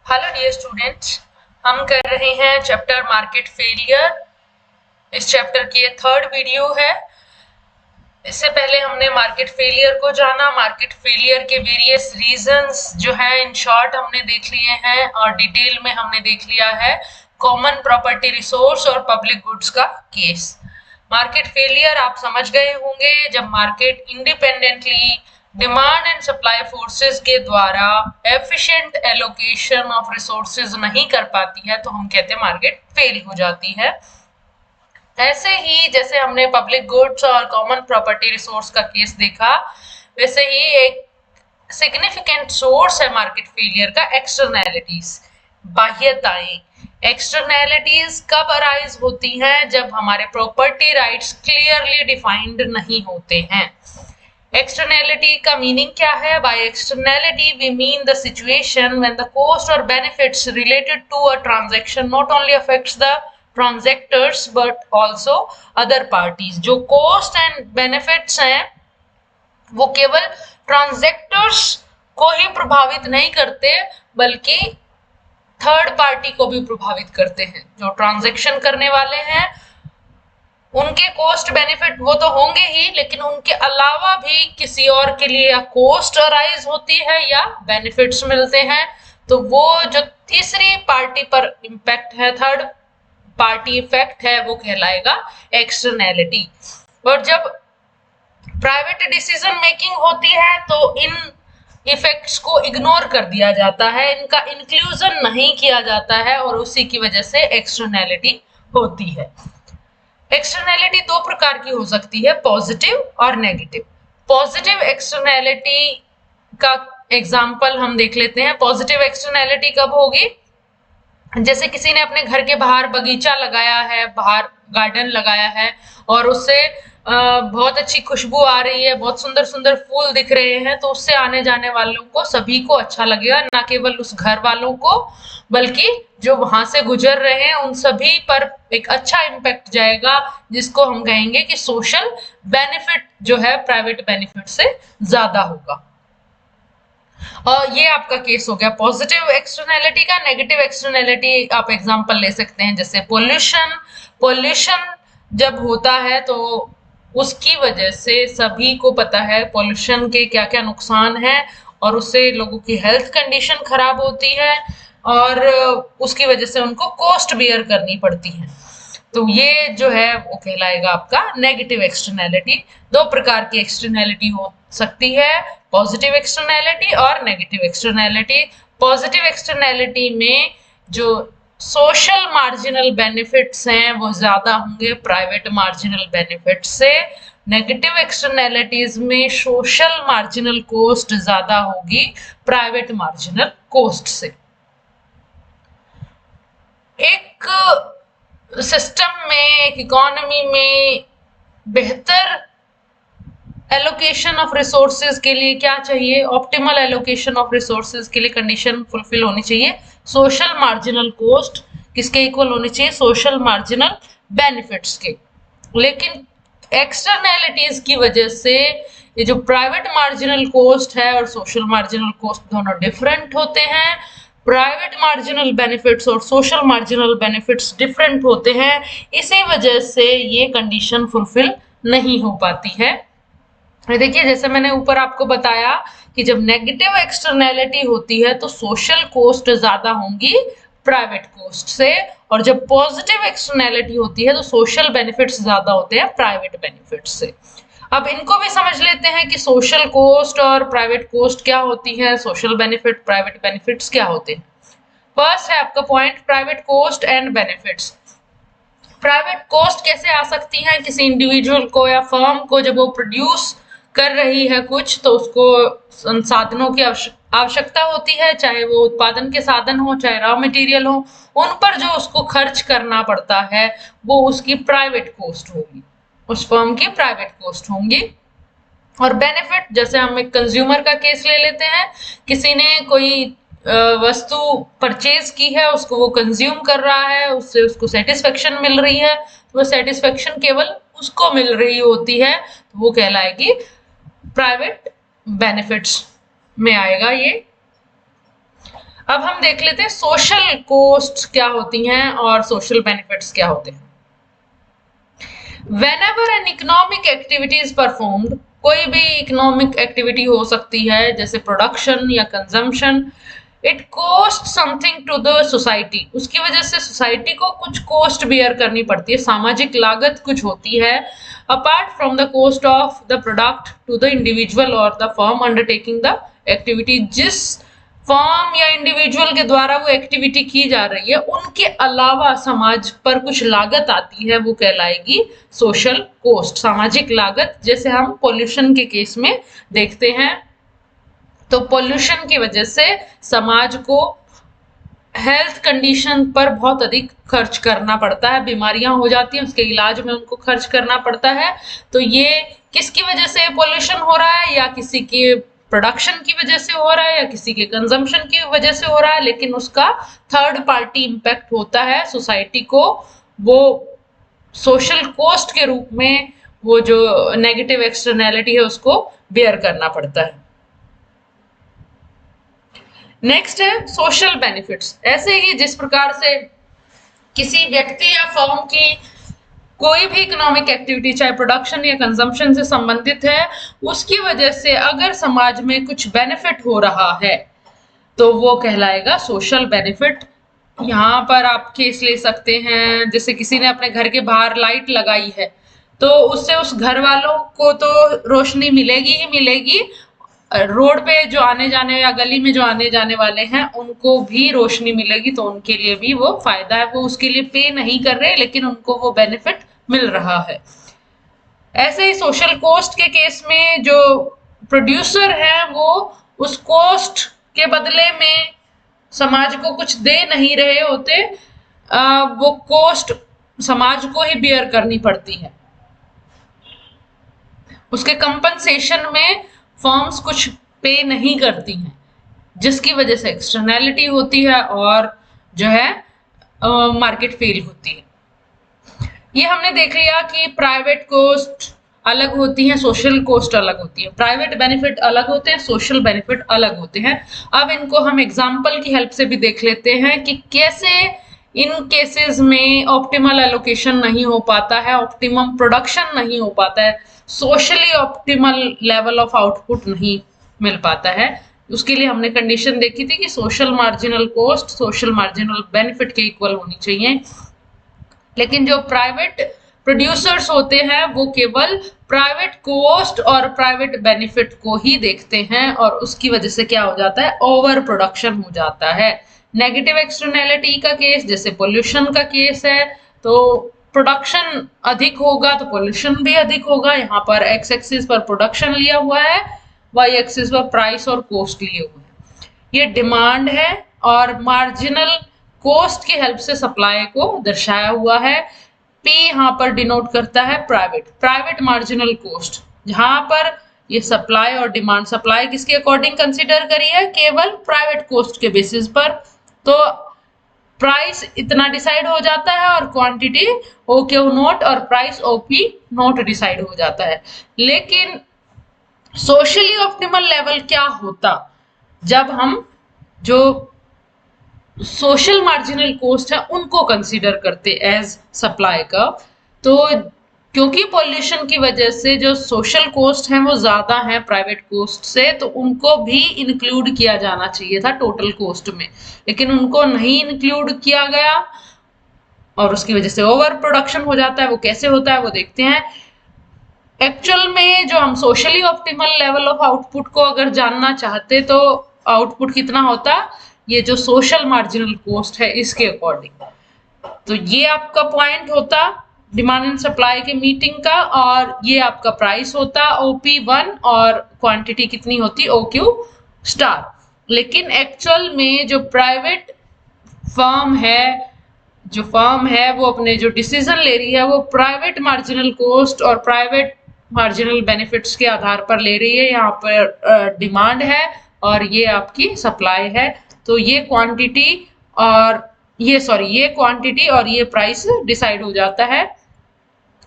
Hello dear students, हम कर रहे हैं चैप्टर मार्केट फेलियर। इस चैप्टर की ये थर्ड वीडियो है। इससे पहले हमने मार्केट फेलियर को जाना, मार्केट फेलियर के वेरियस रीजंस जो है इन शॉर्ट हमने देख लिए हैं और डिटेल में हमने देख लिया है कॉमन प्रॉपर्टी रिसोर्स और पब्लिक गुड्स का केस। मार्केट फेलियर आप समझ गए होंगे, जब market independently demand and supply forces के द्वारा एफिशिएंट एलोकेशन ऑफ रिसोर्सेज नहीं कर पाती है तो हम कहते हैं मार्केट फेल हो जाती है। ऐसे ही जैसे हमने पब्लिक गुड्स और कॉमन प्रॉपर्टी रिसोर्स का केस देखा, वैसे ही एक सिग्निफिकेंट सोर्स है मार्केट फेलियर का एक्सटर्नैलिटीज, बाह्यताएं। एक्सटर्नैलिटीज कब अराइज होती हैं? जब हमारे प्रॉपर्टी राइट्स क्लियरली डिफाइंड नहीं होते हैं। एक्सटर्नैलिटी का मीनिंग क्या है? By externality we mean the situation when the cost और benefits related to a transaction not only affects the transactors but also other parties. जो कॉस्ट एंड बेनिफिट्स हैं वो केवल ट्रांजैक्टर्स को ही प्रभावित नहीं करते बल्कि थर्ड पार्टी को भी प्रभावित करते हैं। जो ट्रांजैक्शन करने वाले हैं उनके कॉस्ट बेनिफिट वो तो होंगे ही, लेकिन उनके अलावा भी किसी और के लिए या कॉस्ट अराइज होती है या बेनिफिट्स मिलते हैं, तो वो जो तीसरी पार्टी पर इम्पैक्ट है, थर्ड पार्टी इफेक्ट है, वो कहलाएगा एक्सटर्नैलिटी। और जब प्राइवेट डिसीजन मेकिंग होती है तो इन इफेक्ट्स को इग्नोर कर दिया जाता है, इनका इंक्लूजन नहीं किया जाता है और उसी की वजह से एक्सटर्नैलिटी होती है। एक्सटर्नैलिटी दो प्रकार की हो सकती है, पॉजिटिव और नेगेटिव। पॉजिटिव एक्सटर्नैलिटी का एग्जांपल हम देख लेते हैं। पॉजिटिव एक्सटर्नैलिटी कब होगी? जैसे किसी ने अपने घर के बाहर बगीचा लगाया है, बाहर गार्डन लगाया है और उससे बहुत अच्छी खुशबू आ रही है, बहुत सुंदर सुंदर फूल दिख रहे हैं, तो उससे आने जाने वालों को सभी को अच्छा लगेगा, ना केवल उस घर वालों को बल्कि जो वहां से गुजर रहे हैं उन सभी पर एक अच्छा इम्पैक्ट जाएगा, जिसको हम कहेंगे कि सोशल बेनिफिट जो है प्राइवेट बेनिफिट से ज्यादा होगा। और ये आपका केस हो गया पॉजिटिव एक्सटर्नैलिटी का। नेगेटिव एक्सटर्नैलिटी आप एग्जांपल ले सकते हैं, जैसे पोल्यूशन। पोल्यूशन जब होता है तो उसकी वजह से सभी को पता है पोल्यूशन के क्या क्या नुकसान है और उससे लोगों की हेल्थ कंडीशन खराब होती है और उसकी वजह से उनको कॉस्ट बियर करनी पड़ती है। तो ये जो है वो कहलाएगा आपका नेगेटिव एक्सटर्नैलिटी। दो प्रकार की एक्सटर्नैलिटी हो सकती है, पॉजिटिव एक्सटर्नैलिटी और नेगेटिव एक्सटर्नैलिटी। पॉजिटिव एक्सटर्नैलिटी में जो सोशल मार्जिनल बेनिफिट्स हैं वो ज्यादा होंगे प्राइवेट मार्जिनल बेनिफिट से। नेगेटिव एक्सटर्नैलिटीज में सोशल मार्जिनल कॉस्ट ज्यादा होगी प्राइवेट मार्जिनल कॉस्ट से। एक सिस्टम में, एक इकोनॉमी में बेहतर एलोकेशन ऑफ रिसोर्सेज के लिए क्या चाहिए? ऑप्टिमल एलोकेशन ऑफ रिसोर्सेज के लिए कंडीशन फुलफिल होनी चाहिए, सोशल मार्जिनल कॉस्ट किसके इक्वल होनी चाहिए? सोशल मार्जिनल बेनिफिट्स के। लेकिन एक्सटर्नैलिटीज की वजह से ये जो प्राइवेट मार्जिनल कॉस्ट है और सोशल मार्जिनल कॉस्ट दोनों डिफरेंट होते हैं। प्राइवेट मार्जिनल बेनिफिट्स और सोशल मार्जिनल बेनिफिट्स डिफरेंट होते हैं, इसी वजह से ये कंडीशन फुलफिल नहीं हो पाती है। देखिए जैसे मैंने ऊपर आपको बताया कि जब नेगेटिव एक्सटर्नैलिटी होती है तो सोशल कॉस्ट ज्यादा होंगी प्राइवेट कॉस्ट से, और जब पॉजिटिव एक्सटर्नैलिटी होती है तो सोशल बेनिफिट्स ज्यादा होते हैं प्राइवेट बेनिफिट्स से। अब इनको भी समझ लेते हैं कि सोशल कॉस्ट और प्राइवेट कॉस्ट क्या होती है, सोशल बेनिफिट प्राइवेट बेनिफिट्स क्या होते हैं। फर्स्ट है आपका point private cost and benefits. Private cost कैसे आ सकती है? किसी इंडिविजुअल को या फर्म को जब वो प्रोड्यूस कर रही है कुछ तो उसको संसाधनों की आवश्यकता होती है, चाहे वो उत्पादन के साधन हो चाहे रॉ मटेरियल हो, उन पर जो उसको खर्च करना पड़ता है वो उसकी प्राइवेट कॉस्ट होगी, उस फर्म की प्राइवेट कॉस्ट होंगी। और बेनिफिट, जैसे हम एक कंज्यूमर का केस ले लेते हैं, किसी ने कोई वस्तु परचेज की है, उसको वो कंज्यूम कर रहा है, उससे उसको सेटिस्फेक्शन मिल रही है, तो वो सेटिस्फेक्शन केवल उसको मिल रही होती है, तो वो कहलाएगी प्राइवेट बेनिफिट्स में आएगा ये। अब हम देख लेते हैं सोशल कॉस्ट क्या होती हैं और सोशल बेनिफिट्स क्या होते हैं। Whenever an economic activity is performed, कोई भी इकोनॉमिक एक्टिविटी हो सकती है जैसे प्रोडक्शन या consumption, it cost something to the society, उसकी वजह से सोसाइटी को कुछ कॉस्ट बियर करनी पड़ती है, सामाजिक लागत कुछ होती है, apart from the cost of the product to the individual और the firm undertaking the activity. जिस फर्म या इंडिविजुअल के द्वारा वो एक्टिविटी की जा रही है उनके अलावा समाज पर कुछ लागत आती है, वो कहलाएगी सोशल कॉस्ट, सामाजिक लागत। जैसे हम पोल्यूशन के केस में देखते हैं, तो पोल्यूशन की वजह से समाज को हेल्थ कंडीशन पर बहुत अधिक खर्च करना पड़ता है, बीमारियां हो जाती हैं, उसके इलाज में उनको खर्च करना पड़ता है। तो ये किसकी वजह से पोल्यूशन हो रहा है, या किसी के प्रोडक्शन की वजह से हो रहा है या किसी के कंजम्पशन की वजह से हो रहा है, लेकिन उसका थर्ड पार्टी इम्पैक्ट होता है सोसाइटी को, वो सोशल कॉस्ट के रूप में वो जो नेगेटिव एक्सटर्नैलिटी है उसको बेयर करना पड़ता है। नेक्स्ट है सोशल बेनिफिट्स। ऐसे ही जिस प्रकार से किसी व्यक्ति या फर्म की कोई भी इकोनॉमिक एक्टिविटी चाहे प्रोडक्शन या कंजम्पशन से संबंधित है, उसकी वजह से अगर समाज में कुछ बेनिफिट हो रहा है तो वो कहलाएगा सोशल बेनिफिट। यहाँ पर आप केस ले सकते हैं, जैसे किसी ने अपने घर के बाहर लाइट लगाई है तो उससे उस घर वालों को तो रोशनी मिलेगी ही मिलेगी, रोड पे जो आने जाने या गली में जो आने जाने वाले हैं उनको भी रोशनी मिलेगी, तो उनके लिए भी वो फायदा है, वो उसके लिए पे नहीं कर रहे लेकिन उनको वो बेनिफिट मिल रहा है। ऐसे ही सोशल कॉस्ट के केस में जो प्रोड्यूसर है वो उस कॉस्ट के बदले में समाज को कुछ दे नहीं रहे होते, वो कॉस्ट समाज को ही बियर करनी पड़ती है। उसके कंपनसेशन में फर्म्स कुछ पे नहीं करती हैं, जिसकी वजह से एक्सटर्नैलिटी होती है और जो है मार्केट फेल होती है। ये हमने देख लिया कि प्राइवेट कॉस्ट अलग होती है, सोशल कॉस्ट अलग होती है, प्राइवेट बेनिफिट अलग होते हैं, सोशल बेनिफिट अलग होते हैं। अब इनको हम एग्जाम्पल की हेल्प से भी देख लेते हैं कि कैसे इन केसेस में ऑप्टिमल एलोकेशन नहीं हो पाता है, ऑप्टिमम प्रोडक्शन नहीं हो पाता है, socially optimal level of output नहीं मिल पाता है। उसके लिए हमने कंडीशन देखी थी कि social marginal cost social marginal benefit के इक्वल होनी चाहिए। लेकिन जो प्राइवेट प्रोड्यूसर्स होते हैं वो केवल प्राइवेट कॉस्ट और प्राइवेट बेनिफिट को ही देखते हैं, और उसकी वजह से क्या हो जाता है, ओवर प्रोडक्शन हो जाता है। नेगेटिव एक्सटर्नैलिटी का केस जैसे पोल्यूशन का केस है, तो प्रोडक्शन अधिक होगा तो पोल्यूशन भी अधिक होगा। यहाँ पर एक्स एक्सिस पर प्रोडक्शन लिया हुआ है, वाई एक्सिस पर प्राइस और कॉस्ट लिए हुए हैं। ये डिमांड है और मार्जिनल कॉस्ट की हेल्प से सप्लाई को दर्शाया हुआ है। पी यहाँ पर डिनोट करता है प्राइवेट मार्जिनल कॉस्ट, जहां पर ये सप्लाई और डिमांड, सप्लाई किसके अकॉर्डिंग कंसीडर करी है, केवल प्राइवेट कॉस्ट के बेसिस पर, तो प्राइस इतना डिसाइड हो जाता है और क्वांटिटी ओक्यू नोट और प्राइस ओपी नोट डिसाइड हो जाता है। लेकिन सोशली ऑप्टिमल लेवल क्या होता जब हम जो सोशल मार्जिनल कॉस्ट है उनको कंसीडर करते एज सप्लाई का, तो क्योंकि पॉल्यूशन की वजह से जो सोशल कॉस्ट है वो ज्यादा है प्राइवेट कॉस्ट से, तो उनको भी इंक्लूड किया जाना चाहिए था टोटल कॉस्ट में, लेकिन उनको नहीं इंक्लूड किया गया और उसकी वजह से ओवर प्रोडक्शन हो जाता है। वो कैसे होता है वो देखते हैं। एक्चुअल में जो हम socially optimal level of output को अगर जानना चाहते तो आउटपुट कितना होता, ये जो सोशल मार्जिनल कॉस्ट है इसके अकॉर्डिंग। तो ये आपका पॉइंट होता डिमांड एंड सप्लाई के मीटिंग का, और ये आपका प्राइस होता OP1 और क्वांटिटी कितनी होती OQ स्टार। लेकिन एक्चुअल में जो प्राइवेट फर्म है वो अपने जो डिसीजन ले रही है वो प्राइवेट मार्जिनल कॉस्ट और प्राइवेट मार्जिनल बेनिफिट्स के आधार पर ले रही है। यहाँ पर डिमांड है और ये आपकी सप्लाई है, तो ये क्वांटिटी और ये प्राइस डिसाइड हो जाता है,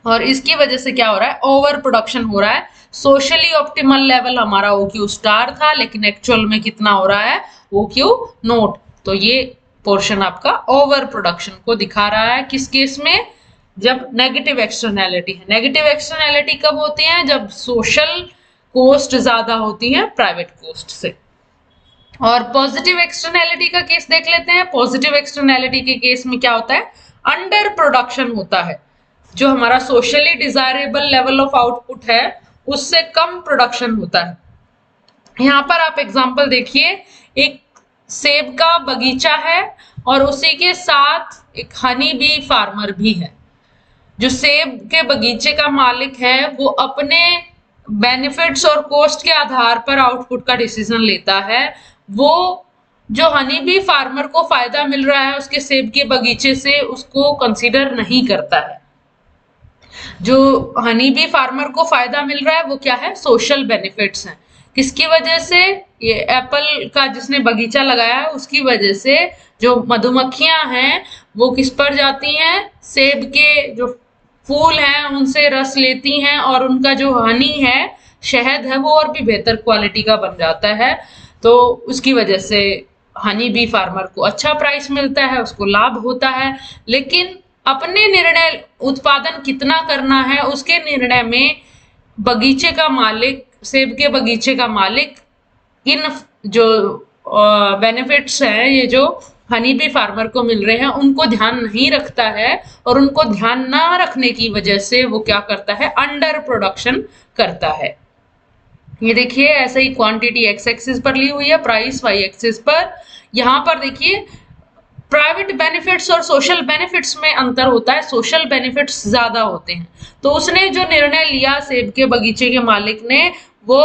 और इसकी वजह से क्या हो रहा है, ओवर प्रोडक्शन हो रहा है। सोशली ऑप्टिमल लेवल हमारा OQ स्टार था, लेकिन एक्चुअल में कितना हो रहा है OQ नोट। तो ये पोर्शन आपका ओवर प्रोडक्शन को दिखा रहा है। किस केस में? जब नेगेटिव एक्सटर्नैलिटी है। नेगेटिव एक्सटर्नैलिटी कब होती है? जब सोशल कोस्ट ज्यादा होती है प्राइवेट कोस्ट से। और पॉजिटिव एक्सटर्नैलिटी का केस देख लेते हैं। पॉजिटिव एक्सटर्नैलिटी के केस में क्या होता है? अंडर प्रोडक्शन होता है। जो हमारा socially desirable level of output है उससे कम प्रोडक्शन होता है। यहाँ पर आप एग्जांपल देखिए, एक सेब का बगीचा है और उसी के साथ एक हनी बी फार्मर भी है। जो सेब के बगीचे का मालिक है वो अपने बेनिफिट्स और कॉस्ट के आधार पर आउटपुट का डिसीजन लेता है। वो जो हनी बी फार्मर को फायदा मिल रहा है उसके सेब के बगीचे से, उसको कंसीडर नहीं करता है। जो हनी बी फार्मर को फायदा मिल रहा है वो क्या है? सोशल बेनिफिट्स हैं। किसकी वजह से? ये एप्पल का जिसने बगीचा लगाया है उसकी वजह से। जो मधुमक्खियां हैं वो किस पर जाती हैं? सेब के जो फूल हैं उनसे रस लेती हैं और उनका जो हनी है, शहद है, वो और भी बेहतर क्वालिटी का बन जाता है। तो उसकी वजह से हनी बी फार्मर को अच्छा प्राइस मिलता है, उसको लाभ होता है। लेकिन अपने निर्णय उत्पादन कितना करना है उसके निर्णय में बगीचे का मालिक, सेब के बगीचे का मालिक इन जो बेनिफिट्स हैं, ये जो हनी बी फार्मर को मिल रहे हैं, उनको ध्यान नहीं रखता है। और उनको ध्यान ना रखने की वजह से वो क्या करता है? अंडर प्रोडक्शन करता है। ये देखिए ऐसे ही क्वांटिटी एक्स एक्सिस पर ली हुई है, प्राइस वाई एक्सिस पर। यहाँ पर देखिए प्राइवेट बेनिफिट्स और सोशल बेनिफिट्स में अंतर होता है। सोशल बेनिफिट्स ज्यादा होते हैं। तो उसने जो निर्णय लिया सेब के बगीचे के मालिक ने, वो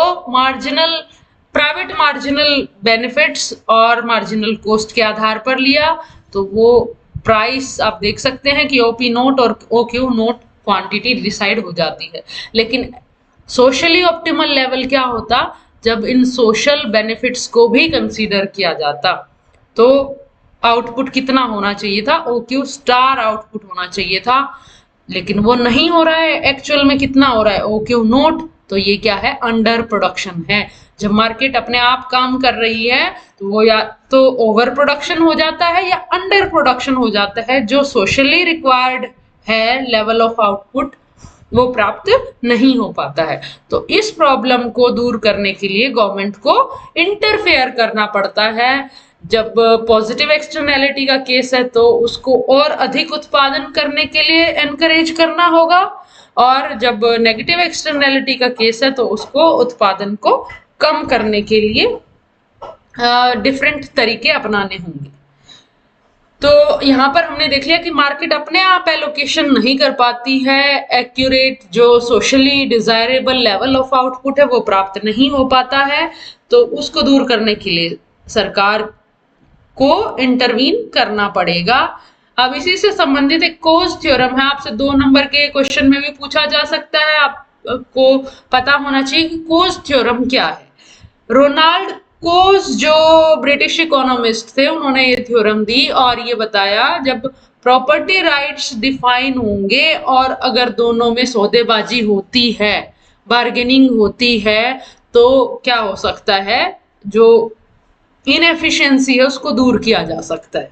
प्राइवेट मार्जिनल बेनिफिट्स और मार्जिनल कॉस्ट के आधार पर लिया। तो वो प्राइस आप देख सकते हैं कि ओपी नोट और ओक्यू नोट क्वांटिटी डिसाइड हो जाती है। लेकिन सोशली ऑप्टिमल लेवल क्या होता? जब इन सोशल बेनिफिट्स को भी कंसीडर किया जाता। तो आउटपुट कितना होना चाहिए था? OQ स्टार आउटपुट होना चाहिए था, लेकिन वो नहीं हो रहा है। एक्चुअल में कितना हो रहा है? OQ note. तो ये क्या है? अंडर प्रोडक्शन है। जब मार्केट अपने आप काम कर रही है तो वो या तो ओवर प्रोडक्शन हो जाता है या अंडर प्रोडक्शन हो जाता है। जो सोशली रिक्वायर्ड है लेवल ऑफ आउटपुट वो प्राप्त नहीं हो पाता है। तो इस प्रॉब्लम को दूर करने के लिए गवर्नमेंट को इंटरफेयर करना पड़ता है। जब पॉजिटिव एक्सटर्नैलिटी का केस है तो उसको और अधिक उत्पादन करने के लिए एनकरेज करना होगा, और जब नेगेटिव एक्सटर्नैलिटी का केस है तो उसको उत्पादन को कम करने के लिए डिफरेंट तरीके अपनाने होंगे। तो यहाँ पर हमने देख लिया कि मार्केट अपने आप एलोकेशन नहीं कर पाती है, एक्यूरेट जो socially desirable level of output है वो प्राप्त नहीं हो पाता है। तो उसको दूर करने के लिए सरकार को इंटरवीन करना पड़ेगा। अब इसी से संबंधित एक कोज थ्योरम है, आपसे 2 नंबर के क्वेश्चन में भी पूछा जा सकता है। आपको पता होना चाहिए कि कोज थ्योरम क्या है। रोनाल्ड कोज जो ब्रिटिश इकोनॉमिस्ट थे, उन्होंने ये थ्योरम दी और ये बताया जब प्रॉपर्टी राइट्स डिफाइन होंगे और अगर दोनों में सौदेबाजी होती है, बार्गेनिंग होती है, तो क्या हो सकता है? जो इनएफिशिएंसी है उसको दूर किया जा सकता है।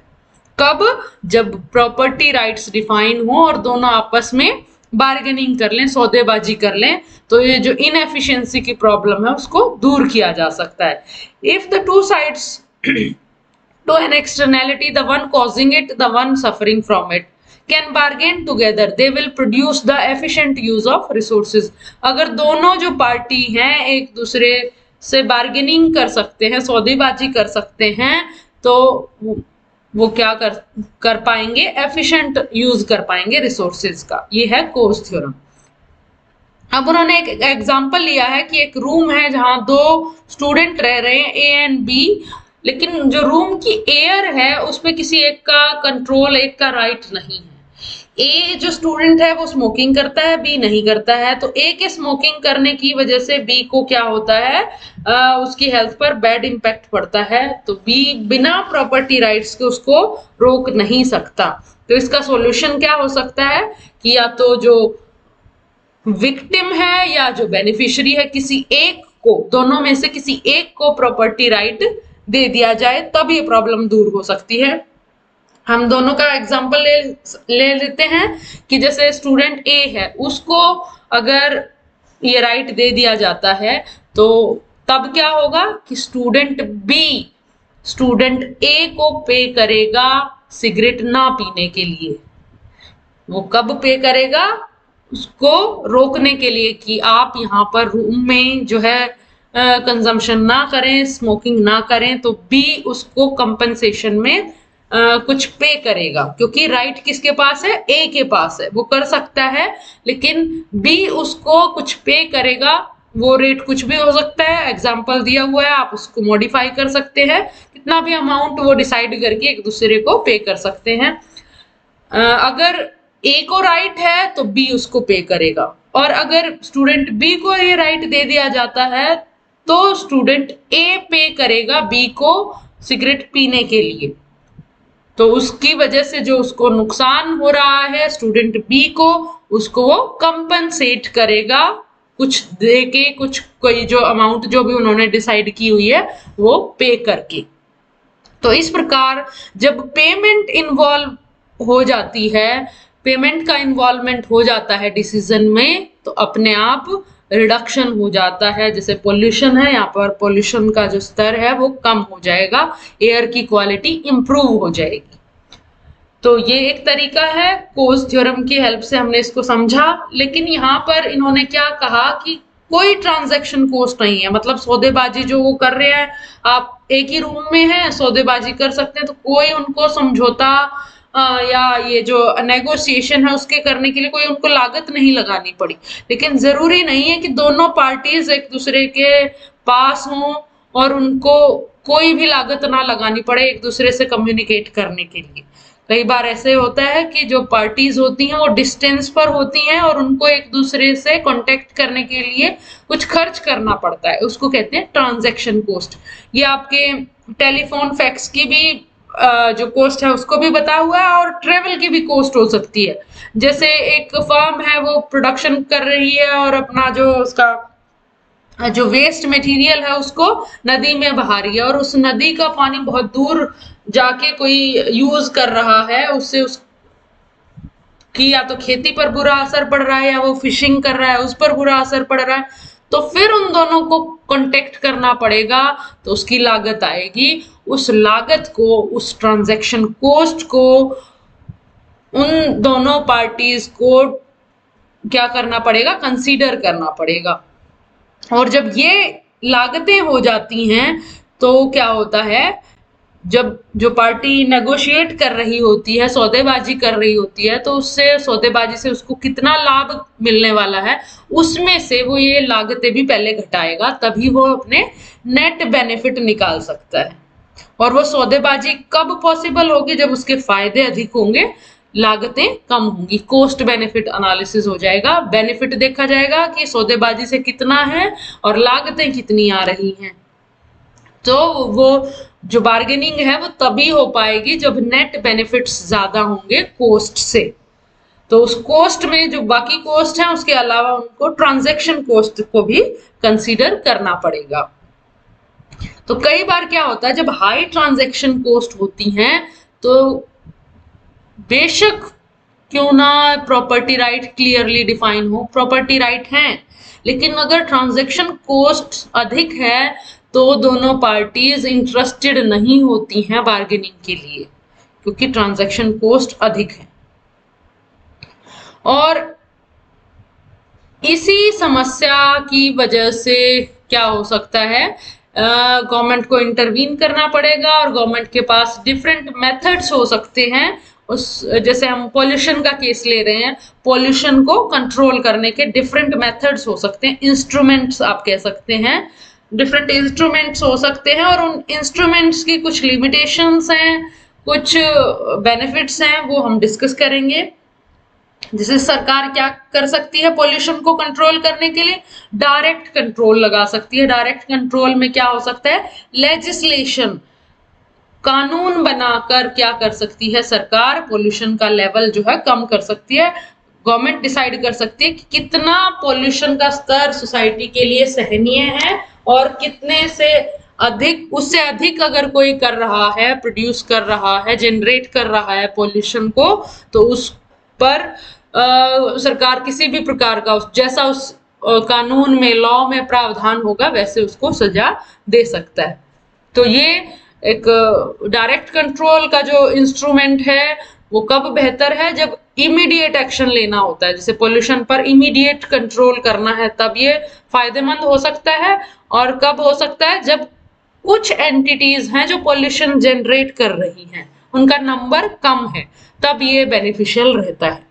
कब? जब प्रॉपर्टी राइट्स डिफाइन हो और दोनों आपस में बार्गेनिंग कर लें, सौदेबाजी कर लें, तो ये जो इनएफिशिएंसी की प्रॉब्लम है उसको दूर किया जा सकता है। If the two sides to an externality, the one causing it, the one suffering from it, can bargain together, they will produce the efficient use of resources. अगर दोनों जो पार्टी हैं एक दूसरे से बार्गेनिंग कर सकते हैं, सौदेबाजी कर सकते हैं, तो वो क्या कर पाएंगे? एफिशिएंट यूज कर पाएंगे रिसोर्सेज का। ये है कोज थ्योरम। अब उन्होंने एक एग्जांपल लिया है कि एक रूम है जहां 2 स्टूडेंट रह रहे हैं, ए एंड बी, लेकिन जो रूम की एयर है उसमें किसी एक का कंट्रोल, एक का राइट नहीं है। ए जो स्टूडेंट है वो स्मोकिंग करता है, बी नहीं करता है। तो ए के स्मोकिंग करने की वजह से बी को क्या होता है? उसकी हेल्थ पर बैड इम्पैक्ट पड़ता है। तो बी बिना प्रॉपर्टी राइट्स के उसको रोक नहीं सकता। तो इसका सॉल्यूशन क्या हो सकता है कि या तो जो विक्टिम है या जो बेनिफिशियरी है, किसी एक को, दोनों में से किसी एक को प्रॉपर्टी राइट दे दिया जाए तब ये प्रॉब्लम दूर हो सकती है। हम दोनों का एग्जाम्पल ले लेते हैं कि जैसे स्टूडेंट ए है, उसको अगर ये राइट दे दिया जाता है तो तब क्या होगा कि स्टूडेंट ए को पे करेगा सिगरेट ना पीने के लिए। वो कब पे करेगा? उसको रोकने के लिए कि आप यहाँ पर रूम में जो है कंजम्पशन ना करें, स्मोकिंग ना करें, तो बी उसको कंपनसेशन में कुछ पे करेगा, क्योंकि राइट किसके पास है? ए के पास है, वो कर सकता है, लेकिन बी उसको कुछ पे करेगा। वो रेट कुछ भी हो सकता है, एग्जाम्पल दिया हुआ है, आप उसको मॉडिफाई कर सकते हैं, कितना भी अमाउंट वो डिसाइड करके एक दूसरे को पे कर सकते हैं। अगर ए को राइट है तो बी उसको पे करेगा, और अगर स्टूडेंट बी को ये राइट दे दिया जाता है तो स्टूडेंट ए पे करेगा बी को सिगरेट पीने के लिए। तो उसकी वजह से जो उसको नुकसान हो रहा है स्टूडेंट बी को, उसको वो कंपनसेट करेगा कुछ दे के, कुछ कोई जो अमाउंट जो भी उन्होंने डिसाइड की हुई है वो पे करके। तो इस प्रकार जब पेमेंट इन्वॉल्व हो जाती है, पेमेंट का इन्वॉल्वमेंट हो जाता है डिसीजन में, तो अपने आप रिडक्शन हो जाता है। जैसे पोल्यूशन है, यहाँ पर पोल्यूशन का जो स्तर है वो कम हो जाएगा, एयर की क्वालिटी इंप्रूव हो जाएगी। तो ये एक तरीका है, कोस्ट थ्योरम की हेल्प से हमने इसको समझा। लेकिन यहाँ पर इन्होंने क्या कहा कि कोई ट्रांजैक्शन कोस्ट नहीं है, मतलब सौदेबाजी जो वो कर रहे हैं, आप एक ही रूम में हैं, सौदेबाजी कर सकते हैं, तो कोई उनको समझौता या ये जो नेगोशिएशन है उसके करने के लिए कोई उनको लागत नहीं लगानी पड़ी। लेकिन जरूरी नहीं है कि दोनों पार्टीज एक दूसरे के पास हों और उनको कोई भी लागत ना लगानी पड़े एक दूसरे से कम्युनिकेट करने के लिए। कई बार ऐसे होता है कि जो पार्टीज होती हैं वो डिस्टेंस पर होती हैं और उनको एक दूसरे से कांटेक्ट करने के लिए कुछ खर्च करना पड़ता है, उसको कहते हैं ट्रांजैक्शन कोस्ट। ये आपके टेलीफोन फैक्स की भी जो कोस्ट है उसको भी बता हुआ है, और ट्रेवल की भी कोस्ट हो सकती है। जैसे एक फर्म है वो प्रोडक्शन कर रही है और अपना जो उसका जो वेस्ट मटेरियल है उसको नदी में बहा रही है, और उस नदी का पानी बहुत दूर जाके कोई यूज कर रहा है, उससे उसकी या तो खेती पर बुरा असर पड़ रहा है या वो फिशिंग कर रहा है उस पर बुरा असर पड़ रहा है, तो फिर उन दोनों को कांटेक्ट करना पड़ेगा, तो उसकी लागत आएगी। उस लागत को, उस ट्रांजैक्शन कोस्ट को उन दोनों पार्टीज को क्या करना पड़ेगा? कंसीडर करना पड़ेगा। और जब ये लागतें हो जाती हैं तो क्या होता है, जब जो पार्टी नेगोशिएट कर रही होती है, सौदेबाजी कर रही होती है, तो उससे सौदेबाजी से उसको कितना लाभ मिलने वाला है उसमें से वो ये लागतें भी पहले घटाएगा, तभी वो अपने नेट बेनिफिट निकाल सकता है। और वो सौदेबाजी कब पॉसिबल होगी? जब उसके फायदे अधिक होंगे, लागतें कम होंगी, कोस्ट बेनिफिट एनालिसिस हो जाएगा, बेनिफिट देखा जाएगा कि सौदेबाजी से कितना है और लागतें कितनी आ रही हैं। तो वो जो बार्गेनिंग है वो तभी हो पाएगी जब नेट बेनिफिट्स ज्यादा होंगे कोस्ट से। तो उस कोस्ट में जो बाकी कोस्ट है उसके अलावा उनको ट्रांजैक्शन कोस्ट को भी कंसीडर करना पड़ेगा। तो कई बार क्या होता है, जब हाई ट्रांजैक्शन कोस्ट होती हैं तो बेशक क्यों ना प्रॉपर्टी राइट क्लियरली डिफाइन हो, प्रॉपर्टी राइट है, लेकिन अगर ट्रांजैक्शन कोस्ट अधिक है तो दोनों पार्टीज इंटरेस्टेड नहीं होती हैं बार्गेनिंग के लिए, क्योंकि ट्रांजैक्शन कोस्ट अधिक है। और इसी समस्या की वजह से क्या हो सकता है, गवर्नमेंट को इंटरवीन करना पड़ेगा, और गवर्नमेंट के पास डिफरेंट मेथड्स हो सकते हैं। उस जैसे हम पॉल्यूशन का केस ले रहे हैं, पॉल्यूशन को कंट्रोल करने के डिफरेंट मेथड्स हो सकते हैं, इंस्ट्रूमेंट्स आप कह सकते हैं, डिफरेंट इंस्ट्रूमेंट्स हो सकते हैं, और उन इंस्ट्रूमेंट्स की कुछ लिमिटेशंस हैं, कुछ बेनिफिट्स हैं, वो हम डिस्कस करेंगे। जैसे सरकार क्या कर सकती है पॉल्यूशन को कंट्रोल करने के लिए? डायरेक्ट कंट्रोल लगा सकती है। डायरेक्ट कंट्रोल में क्या हो सकता है? लेजिस्लेशन, कानून बनाकर क्या कर सकती है सरकार? पॉल्यूशन का लेवल जो है कम कर सकती है। गवर्नमेंट डिसाइड कर सकती है कि कितना पॉल्यूशन का स्तर सोसाइटी के लिए सहनीय है और कितने से अधिक, उससे अधिक अगर कोई कर रहा है, प्रोड्यूस कर रहा है, जनरेट कर रहा है पॉल्यूशन को, तो उस पर सरकार किसी भी प्रकार का जैसा उस कानून में, लॉ में प्रावधान होगा वैसे उसको सजा दे सकता है। तो ये एक डायरेक्ट कंट्रोल का जो इंस्ट्रूमेंट है वो कब बेहतर है, जब इमीडिएट एक्शन लेना होता है, जैसे पोल्यूशन पर इमीडिएट कंट्रोल करना है, तब ये फायदेमंद हो सकता है। और कब हो सकता है, जब कुछ एंटिटीज हैं जो पोल्यूशन जनरेट कर रही हैं, उनका नंबर कम है, तब ये बेनिफिशियल रहता है।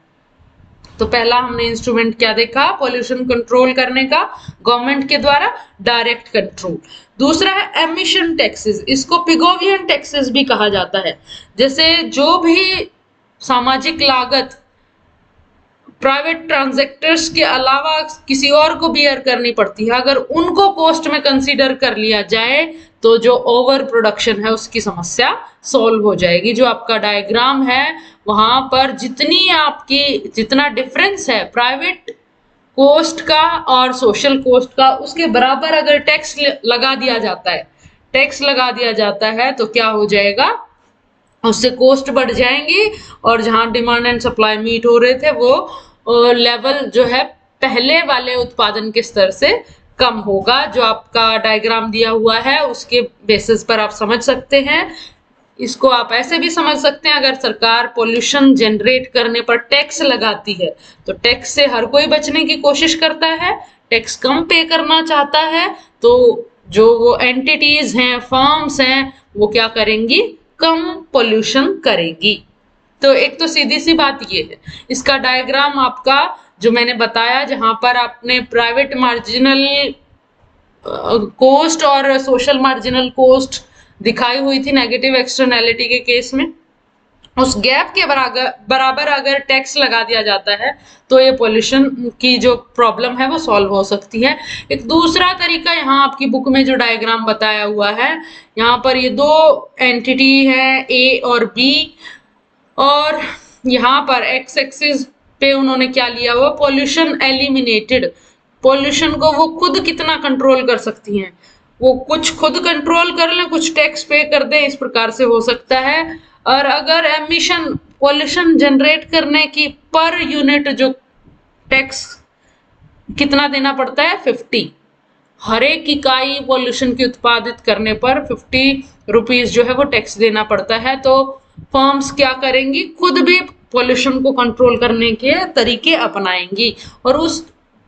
तो पहला हमने इंस्ट्रूमेंट क्या देखा पोल्यूशन कंट्रोल करने का, गवर्नमेंट के द्वारा डायरेक्ट कंट्रोल। दूसरा है एमिशन टैक्सेस, इसको पिगोवियन टैक्सेस भी कहा जाता है। जैसे जो भी सामाजिक लागत प्राइवेट ट्रांजैक्टर्स के अलावा किसी और को बियर करनी पड़ती है, अगर उनको कॉस्ट में कंसीडर कर लिया जाए तो जो ओवर प्रोडक्शन है उसकी समस्या सॉल्व हो जाएगी। जो आपका डायग्राम है वहां पर जितना डिफरेंस है प्राइवेट कॉस्ट का और सोशल कॉस्ट का, उसके बराबर अगर टैक्स लगा दिया जाता है तो क्या हो जाएगा, उससे कॉस्ट बढ़ जाएंगी और जहां डिमांड एंड सप्लाई मीट हो रहे थे वो लेवल जो है पहले वाले उत्पादन के स्तर से कम होगा। जो आपका डायग्राम दिया हुआ है उसके बेसिस पर आप समझ सकते हैं। इसको आप ऐसे भी समझ सकते हैं, अगर सरकार पोल्यूशन जनरेट करने पर टैक्स लगाती है तो टैक्स से हर कोई बचने की कोशिश करता है, टैक्स कम पे करना चाहता है, तो जो वो एंटिटीज हैं, फर्म्स हैं, वो क्या करेंगी, कम पोल्यूशन करेगी। तो एक तो सीधी सी बात ये है। इसका डायग्राम आपका जो मैंने बताया, जहां पर आपने प्राइवेट मार्जिनल कॉस्ट और सोशल मार्जिनल कॉस्ट दिखाई हुई थी नेगेटिव एक्सटर्नैलिटी के केस में, उस गैप के बराबर अगर टैक्स लगा दिया जाता है तो ये पोल्यूशन की जो प्रॉब्लम है वो सॉल्व हो सकती है। एक दूसरा तरीका, यहाँ आपकी बुक में जो डायग्राम बताया हुआ है, यहाँ पर ये दो एंटिटी है ए और बी, और यहाँ पर एक्स एक्सिस पे उन्होंने क्या लिया हुआ, पोल्यूशन एलिमिनेटेड, पोल्यूशन को वो खुद कितना कंट्रोल कर सकती हैं, वो कुछ खुद कंट्रोल कर लें, कुछ टैक्स पे कर दें, इस प्रकार से हो सकता है। और अगर एमिशन पोल्यूशन जनरेट करने की पर यूनिट जो टैक्स कितना देना पड़ता है, 50, हर एक इकाई पोल्यूशन की उत्पादित करने पर 50 रुपीज जो है वो टैक्स देना पड़ता है। तो फर्म्स क्या करेंगी, खुद भी पोल्यूशन को कंट्रोल करने के तरीके अपनाएंगी, और उस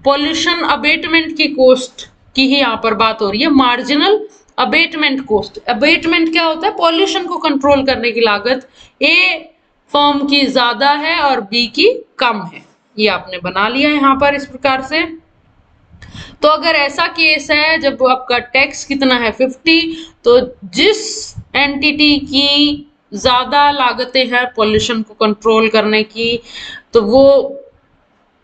पोल्यूशन अबेटमेंट की कॉस्ट की ही यहाँ पर बात हो रही है, मार्जिनल अबेटमेंट कॉस्ट। अबेटमेंट क्या होता है, पोल्यूशन को कंट्रोल करने की लागत ए फर्म की ज्यादा है और बी की कम है, ये आपने बना लिया यहाँ पर इस प्रकार से। तो अगर ऐसा केस है जब आपका टैक्स कितना है 50, तो जिस एंटिटी की ज्यादा लागतें हैं पोल्यूशन को कंट्रोल करने की, तो वो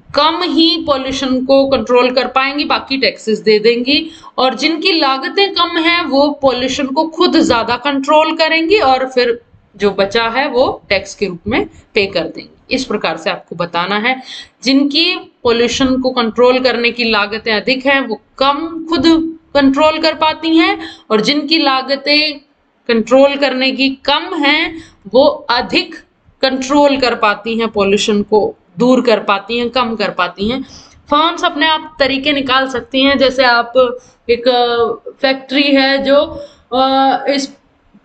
कम ही पोल्यूशन को कंट्रोल कर पाएंगी, बाकी टैक्सेस दे देंगी, और जिनकी लागतें कम हैं वो पोल्यूशन को खुद ज्यादा कंट्रोल करेंगी और फिर जो बचा है वो टैक्स के रूप में पे कर देंगी। इस प्रकार से आपको बताना है, जिनकी पोल्यूशन को कंट्रोल करने की लागतें अधिक हैं वो कम खुद कंट्रोल कर पाती हैं, और जिनकी लागतें कंट्रोल करने की कम हैं वो अधिक कंट्रोल कर पाती हैं, पोल्यूशन को दूर कर पाती हैं, कम कर पाती हैं। फर्म्स अपने आप तरीके निकाल सकती हैं, जैसे आप एक फैक्ट्री है जो इस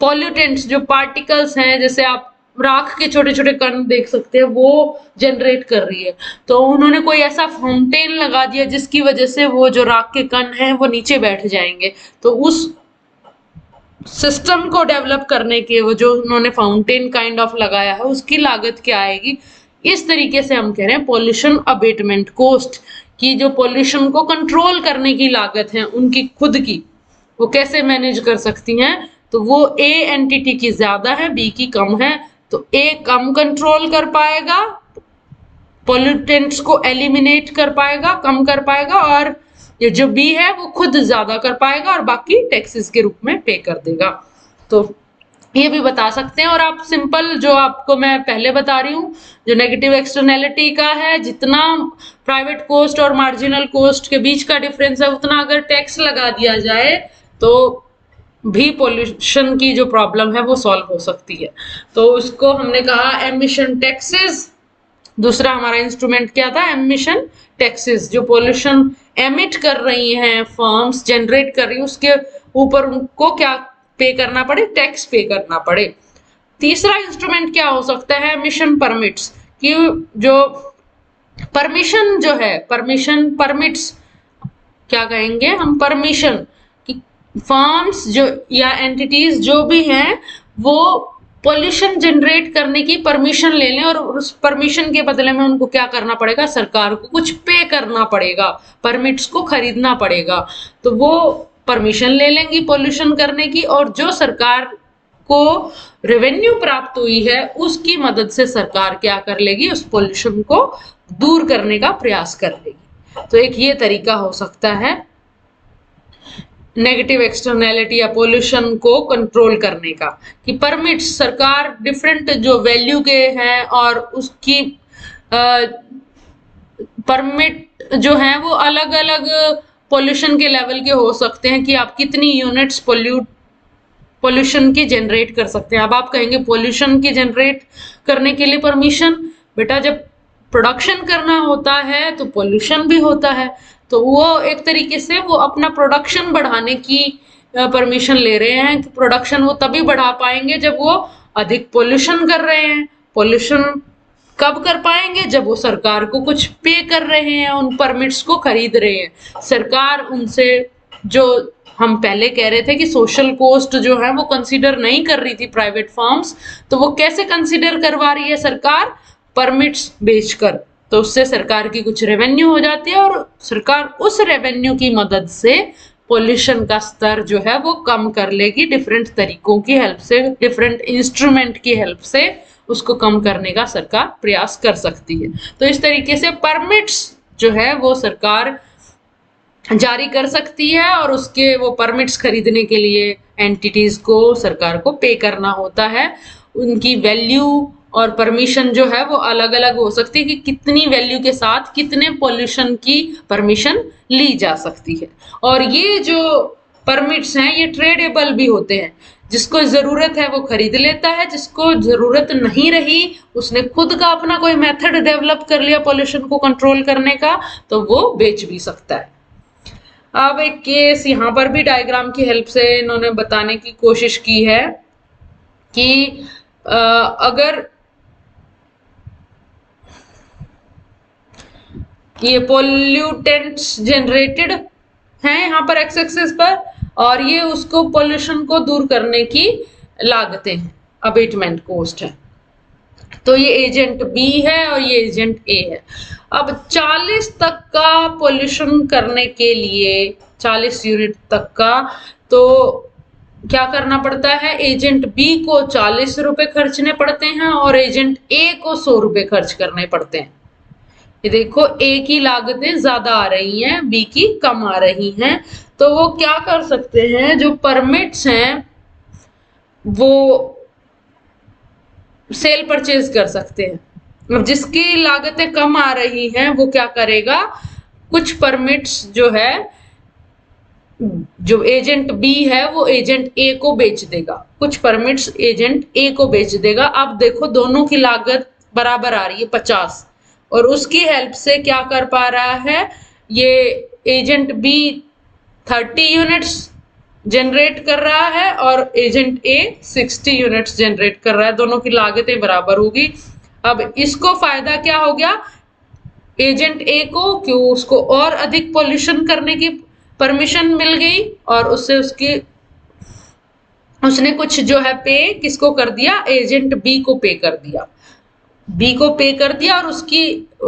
पॉल्यूटेंट्स जो पार्टिकल्स हैं, जैसे आप राख के छोटे छोटे कण देख सकते हैं, वो जनरेट कर रही है, तो उन्होंने कोई ऐसा फाउंटेन लगा दिया जिसकी वजह से वो जो राख के कण हैं वो नीचे बैठ जाएंगे। तो उस सिस्टम को डेवलप करने के वो जो उन्होंने फाउंटेन काइंड ऑफ लगाया है उसकी लागत क्या आएगी, इस तरीके से हम कह रहे हैं पोल्यूशन अबेटमेंट कॉस्ट की, जो पोल्यूशन को कंट्रोल करने की लागत है उनकी खुद की, वो कैसे मैनेज कर सकती हैं। तो वो ए एंटिटी की ज्यादा है, बी की कम है, तो ए कम कंट्रोल कर पाएगा, पोल्यूटेंट्स को एलिमिनेट कर पाएगा, कम कर पाएगा, और ये जो बी है वो खुद ज्यादा कर पाएगा और बाकी टैक्सेस के रूप में पे कर देगा। तो ये भी बता सकते हैं। और आप सिंपल जो आपको मैं पहले बता रही हूँ, जो नेगेटिव एक्सटर्नैलिटी का है, जितना प्राइवेट कॉस्ट और मार्जिनल कॉस्ट के बीच का डिफरेंस है उतना अगर टैक्स लगा दिया जाए तो भी पोल्यूशन की जो प्रॉब्लम है वो सॉल्व हो सकती है। तो उसको हमने कहा एमिशन टैक्सेस। दूसरा हमारा इंस्ट्रूमेंट क्या था, एमिशन टैक्सेस। जो पोल्यूशन एमिट कर रही हैं फर्म्स, जनरेट कर रही है, उसके ऊपर उनको क्या पे करना पड़े, टैक्स पे करना पड़े। तीसरा इंस्ट्रूमेंट क्या हो सकता है, एमिशन परमिट्स। कि जो परमिशन जो है, परमिशन परमिट्स क्या कहेंगे हम, परमिशन कि फर्म्स जो या एंटिटीज जो भी हैं वो पोल्यूशन जनरेट करने की परमिशन ले लें, और उस परमिशन के बदले में उनको क्या करना पड़ेगा, सरकार को कुछ पे करना पड़ेगा, परमिट्स को खरीदना पड़ेगा। तो वो परमिशन ले लेंगी पोल्यूशन करने की, और जो सरकार को रेवेन्यू प्राप्त हुई है उसकी मदद से सरकार क्या कर लेगी, उस पोल्यूशन को दूर करने का प्रयास कर लेगी। तो एक ये तरीका हो सकता है नेगेटिव एक्सटर्नैलिटी या पोल्यूशन को कंट्रोल करने का, कि परमिट सरकार डिफरेंट जो वैल्यू के हैं और उसकी परमिट जो है वो अलग अलग पोल्यूशन के लेवल के हो सकते हैं, कि आप कितनी यूनिट्स पोल्यूशन की जनरेट कर सकते हैं। अब आप कहेंगे पोल्यूशन की जनरेट करने के लिए परमिशन, बेटा जब प्रोडक्शन करना होता है तो पोल्यूशन भी होता है। तो वो एक तरीके से वो अपना प्रोडक्शन बढ़ाने की परमिशन ले रहे हैं, कि प्रोडक्शन वो तभी बढ़ा पाएंगे जब वो अधिक पोल्यूशन कर रहे हैं। पोल्यूशन कब कर पाएंगे, जब वो सरकार को कुछ पे कर रहे हैं, उन परमिट्स को खरीद रहे हैं। सरकार उनसे, जो हम पहले कह रहे थे कि सोशल कॉस्ट जो है वो कंसीडर नहीं कर रही थी प्राइवेट फर्म्स, तो वो कैसे कंसीडर करवा रही है सरकार, परमिट्स बेचकर। तो उससे सरकार की कुछ रेवेन्यू हो जाती है, और सरकार उस रेवेन्यू की मदद से पोल्यूशन का स्तर जो है वो कम कर लेगी, डिफरेंट तरीकों की हेल्प से, डिफरेंट इंस्ट्रूमेंट की हेल्प से उसको कम करने का सरकार प्रयास कर सकती है। तो इस तरीके से परमिट्स जो है वो सरकार जारी कर सकती है, और उसके वो परमिट्स खरीदने के लिए एंटिटीज को, सरकार को पे करना होता है। उनकी वैल्यू और परमिशन जो है वो अलग अलग हो सकती है, कि कितनी वैल्यू के साथ कितने पोल्यूशन की परमिशन ली जा सकती है। और ये जो परमिट्स हैं ये ट्रेडेबल भी होते हैं, जिसको जरूरत है वो खरीद लेता है, जिसको जरूरत नहीं रही, उसने खुद का अपना कोई मेथड डेवलप कर लिया पोल्यूशन को कंट्रोल करने का, तो वो बेच भी सकता है। अब एक केस यहाँ पर भी डायग्राम की हेल्प से इन्होंने बताने की कोशिश की है कि अगर ये पोल्यूटेंट्स जनरेटेड हैं यहाँ पर एक्स एक्सिस पर, और ये उसको पोल्यूशन को दूर करने की लागतें हैं, अबेटमेंट कॉस्ट है। तो ये एजेंट बी है और ये एजेंट ए है। अब 40 तक का पोल्यूशन करने के लिए, 40 यूनिट तक का, तो क्या करना पड़ता है, एजेंट बी को 40 रुपए खर्चने पड़ते हैं और एजेंट ए को 100 रुपए खर्च करने पड़ते हैं। ये देखो ए की लागतें ज्यादा आ रही हैं, बी की कम आ रही हैं। तो वो क्या कर सकते हैं, जो परमिट्स हैं वो सेल परचेज कर सकते हैं। अब जिसकी लागतें कम आ रही हैं वो क्या करेगा, कुछ परमिट्स जो है, जो एजेंट बी है वो एजेंट ए को बेच देगा, कुछ परमिट्स एजेंट ए को बेच देगा। अब देखो दोनों की लागत बराबर आ रही है 50, और उसकी हेल्प से क्या कर पा रहा है, ये एजेंट बी 30 यूनिट्स जनरेट कर रहा है और एजेंट ए 60 यूनिट्स जनरेट कर रहा है, दोनों की लागतें बराबर होगी। अब इसको फायदा क्या हो गया, एजेंट ए को, क्यों, उसको और अधिक पोल्यूशन करने की परमिशन मिल गई, और उससे उसने कुछ जो है पे किसको कर दिया, एजेंट बी को पे कर दिया, बी को पे कर दिया, और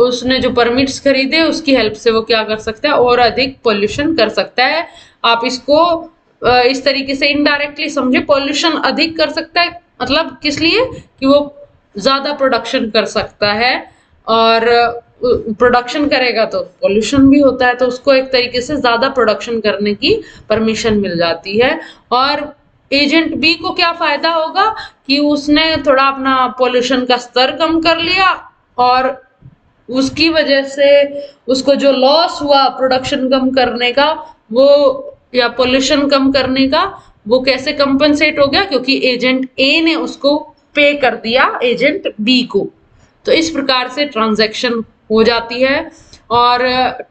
उसने जो परमिट्स खरीदे उसकी हेल्प से वो क्या कर सकता है, और अधिक पोल्यूशन कर सकता है। आप इसको इस तरीके से इनडायरेक्टली समझे, पोल्यूशन अधिक कर सकता है मतलब किस लिए, कि वो ज्यादा प्रोडक्शन कर सकता है, और प्रोडक्शन करेगा तो पोल्यूशन भी होता है, तो उसको एक तरीके से ज्यादा प्रोडक्शन करने की परमिशन मिल जाती है। और एजेंट बी को क्या फायदा होगा, कि उसने थोड़ा अपना पोल्यूशन का स्तर कम कर लिया, और उसकी वजह से उसको जो लॉस हुआ प्रोडक्शन कम करने का वो, या पोल्यूशन कम करने का, वो कैसे कंपनसेट हो गया? क्योंकि एजेंट ए ने उसको पे कर दिया एजेंट बी को। तो इस प्रकार से ट्रांजैक्शन हो जाती है और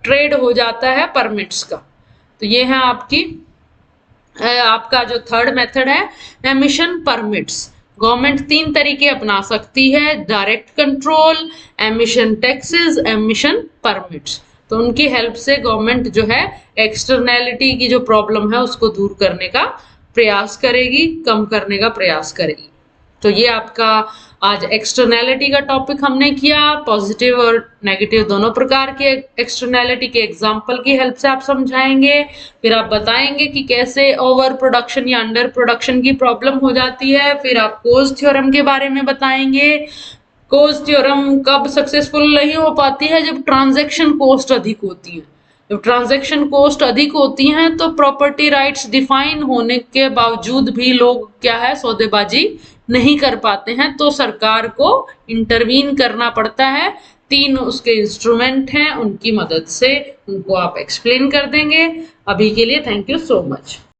ट्रेड हो जाता है परमिट्स का। तो ये है आपका जो थर्ड मेथड है एमिशन परमिट्स। गवर्नमेंट 3 तरीके अपना सकती है, direct control, emission taxes, emission permits. तो उनकी हेल्प से गवर्नमेंट जो है एक्सटर्नैलिटी की जो प्रॉब्लम है उसको दूर करने का प्रयास करेगी, कम करने का प्रयास करेगी। तो ये आपका आज एक्सटर्नैलिटी का टॉपिक हमने किया। पॉजिटिव और नेगेटिव दोनों प्रकार के एक्सटर्नैलिटी के एग्जांपल की हेल्प से आप समझाएंगे। फिर आप बताएंगे कि कैसे ओवर प्रोडक्शन या अंडर प्रोडक्शन की प्रॉब्लम हो जाती है। फिर आप कोज थ्योरम के बारे में बताएंगे। कोज थ्योरम कब सक्सेसफुल नहीं हो पाती है? जब ट्रांजैक्शन कॉस्ट अधिक होती है। जब ट्रांजैक्शन कॉस्ट अधिक होती हैं तो प्रॉपर्टी राइट्स डिफाइन होने के बावजूद भी लोग क्या है सौदेबाजी नहीं कर पाते हैं, तो सरकार को इंटरवीन करना पड़ता है। 3 उसके इंस्ट्रूमेंट हैं, उनकी मदद से उनको आप एक्सप्लेन कर देंगे। अभी के लिए थैंक यू सो मच।